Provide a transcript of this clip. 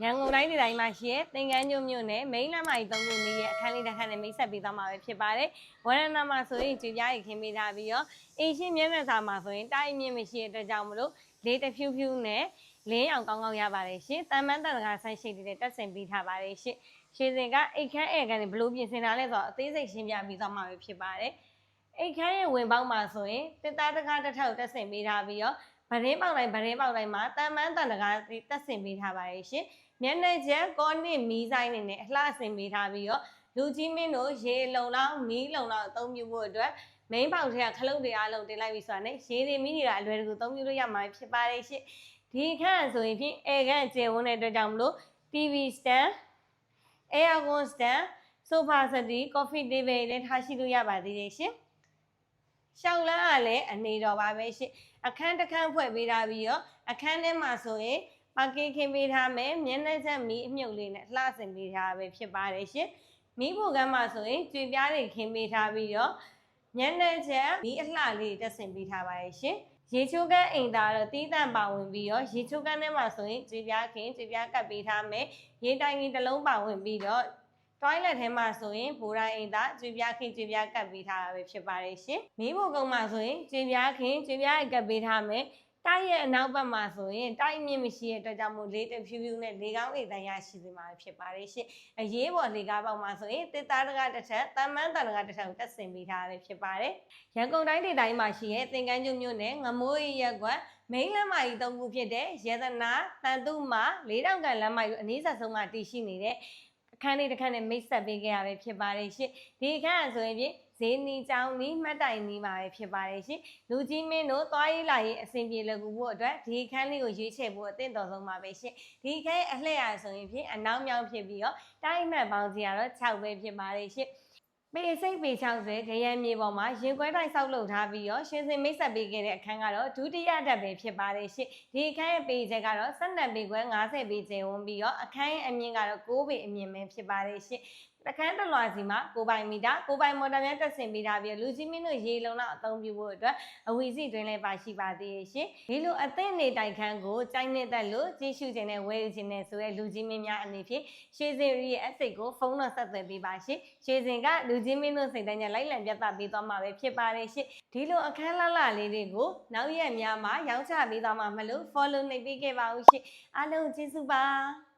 ရန်ကုန်တိုင်းတိုင်းမှာရှိတဲ့သင်္ကန်းကျွန်းမြို့နယ်မိန်းလမ်းမကြီးသုံးခုနေရဲ့အခန်းလေးတစ်ခန်းနဲ့မိတ်ဆက်ပေးသွားမှာပဲဖြစ်ပါတယ်။ဝရဏမှာဆိုရင်ကြွေပြားရီခင်းပေးထားပြီးတော့အင်ရှင်းမျက်နှာစာမှာဆိုရင်တိုင်းမြင့်မရှိတဲ့အတွက်ကြောင့်မလို့လေးတစ်ဖြူဖြူနဲ့လင်းအောင်ကောင်းကောင်းရပါတယ်ရှင်။တန်မန်းတန်တကာဆိုင်ရှိတဲ့တက်ဆင်ပေးထားပါတယ်ရှင်။ရှင်စင်ကအိတ်ခမ်းဧကန်ဘလို့ပြင်ဆင်ထားလဲဆိုတော့အသေးစိတ်ရှင်းပြပေးသွားမှာပဲဖြစ်ပါတယ်။အိတ်ခမ်းရဲ့ဝင်ပေါက်မှာဆိုရင်တစ်သားတစ်ခါတစ်ထောက်တက်ဆင်ပေးထားပြီးတော့ဗရင်းပေါက်တိုင်းမှာတန်မန်းတန်တကာတက်ဆင်ပေးထားပါတယ်ရှင်။မျက်နှာချက်ကောနစ်မီးဆိုင်နေနဲ့အလှဆင်ပေးထားပြီးတော့လူကြီးမင်းတို့ရေလုံလောက်မီးလုံလောက်အသုံးပြုဖို့အတွက်မိန်းပေါက်တွေကခလုတ်တွေအားလုံးတင်လိုက်ပြီးဆိုတာနဲ့ရေတွေမီးတွေကအလွယ်တကူအသုံးပြုလို့ရမှာဖြစ်ပါတယ်ရှင်ဒီခန့်ဆိုရင်ဖြင့်အေခန့်ကျေဝန်းတဲ့အတွက်ကြောင့်မလို့ TV stand aircon stand sofa set coffee table နဲ့ထားရှိလို့ရပါသေးတယ်ရှင်ရှောက်လန်းကလည်းအနေတော်ပါပဲရှင်အခန်းတစ်ခန်းဖွဲ့ပေးထားပြီးတော့အခန်းထဲမှာဆိုရင်ပါကင်ခင်းပေးထားမယ်မျက်နှာချက်မီးအမြုပ်လေးနဲ့လှဆင်ပေးထားပဲဖြစ်ပါတယ်ရှင်မီးဖို့ကမ်းမှာဆိုရင်ကြွေပြားတွေခင်းပေးထားပြီးတော့မျက်နှာချက်မီးအလှလေးတက်ဆင်ပေးထားပါတယ်ရှင်ရေချိုးကန်းအိမ်သားတော့တီးတန့်ပါဝင်ပြီးတော့ရေချိုးကန်းထဲမှာဆိုရင်ကြွေပြားခင်းကြွေပြားကပ်ပေးထားမယ်ရေတိုင်ကြီးတစ်လုံးပါဝင်ပြီးတော့toilet ထဲမှာဆိုရင်ဘူရိုင်းအိမ်သားကြွေပြားခင်းကြွေပြားကပ်ပေးထားတာပဲဖြစ်ပါတယ်ရှင်မီးဖို့ကုန်းမှာဆိုရင်ကြွေပြားခင်းကြွေပြားကပ်ပေးထားမယ်တိုက်ရဲ့အနောက်ဘက်မှာဆိုရင်တိုက်မြင့်မရှိတဲ့အတွက်ကြောင့်မို့လေးတဖြူဖြူနဲ့လေကောင်းအိမ်တန်ရရှိစေမှာဖြစ်ပါတယ်ရှင်အရေးပေါ်လေကားပေါက်မှာဆိုရင်တစ်သားတကားတစ်ထက်တန်မန်းတန်တကားတစ်ထက်တက်ဆင်ပေးထားရဖြစ်ပါတယ်ရန်ကုန်တိုင်းဒေသကြီးမှာရှိတဲ့သင်္ကန်းကျွန်းမြို့နယ်ငမိုးရက်ကွက်မိန်းလမ်းမကြီးသုံးခုဖြစ်တဲ့ရေသနာတန်တုမလေးတောင်ကန်လမ်းမကြီးအနည်းဆက်ဆုံးမှာတည်ရှိနေတဲ့အခန်းလေးတစ်ခန်းနဲ့မိတ်ဆက်ပေးခဲ့ရပဲဖြစ်ပါတယ်ရှင်ဒီအခန်းဆိုရင်ဖြင့်ဈေးနီကျောင်းနီးမှတ်တိုင်နီးပါပဲဖြစ်ပါတယ်ရှင်လူကြီးမင်းတို့သွားရေးလာရေးအဆင်ပြေလကူဖို့အတွက်ဒီအခန်းလေးကိုရွေးချယ်ဖို့အသင့်တော်ဆုံးပါပဲရှင်ဒီအခန်းရဲ့အလှည့်ရဆိုရင်ဖြင့်အနောက်မြောက်ဖြစ်ပြီးတော့တိုင်းမှတ်ပေါင်းစီကတော့6ပဲဖြစ်ပါတယ်ရှင်ပေစိတ်ပေ60ခရမ်းမြေပေါ်မှာရင်ခွဲတိုင်းဆောက်လုပ်ထားပြီးတော့ရှင်စင်မိတ်ဆက်ပေးခဲ့တဲ့အခန်းကတော့ဒုတိယဓာတ်ပဲဖြစ်ပါတယ်ရှင်ဒီအခန်းရဲ့ပေချက်ကတော့12ပေခွဲ50ပေကျယ်ဝန်းပြီးတော့အခန်းရဲ့အမြင့်ကတော့9ပေအမြင့်ပဲဖြစ်ပါတယ်ရှင်တခန်းတလွာစီမှာ9ပိုင်မီတာ9ပိုင်မော်တာများတက်ဆင်ပေးထားပြီးလူကြီးမင်းတို့ရေလုံလောက်အသုံးပြုဖို့အတွက်အဝီစီတွင်လည်းပါရှိပါသေးရဲ့ရှင်ဒီလိုအသင့်နေတိုင်ခန်းကိုကြိုက်နေတဲ့လို့ကြီးစုခြင်းနဲ့ဝယ်ယူခြင်းနဲ့ဆိုရဲလူကြီးမင်းများအနေဖြင့်ရွှေစင်ရီရဲ့အစိတ်ကိုဖုန်းတော့ဆက်သွယ်ပေးပါရှင်ရွှေစင်ကလူကြီးမင်းတို့စိတ်တိုင်းနဲ့လိုက်လံပြသပေးသွားမှာပဲဖြစ်ပါတယ်ရှင်ဒီလိုအခန်းလှလှလေးတွေကိုနောက်ရက်များမှာရောင်းချပေးသွားမှာမလို့ follow နှိပ်ပေးခဲ့ပါဦးရှင်အားလုံးကျေးဇူးပါ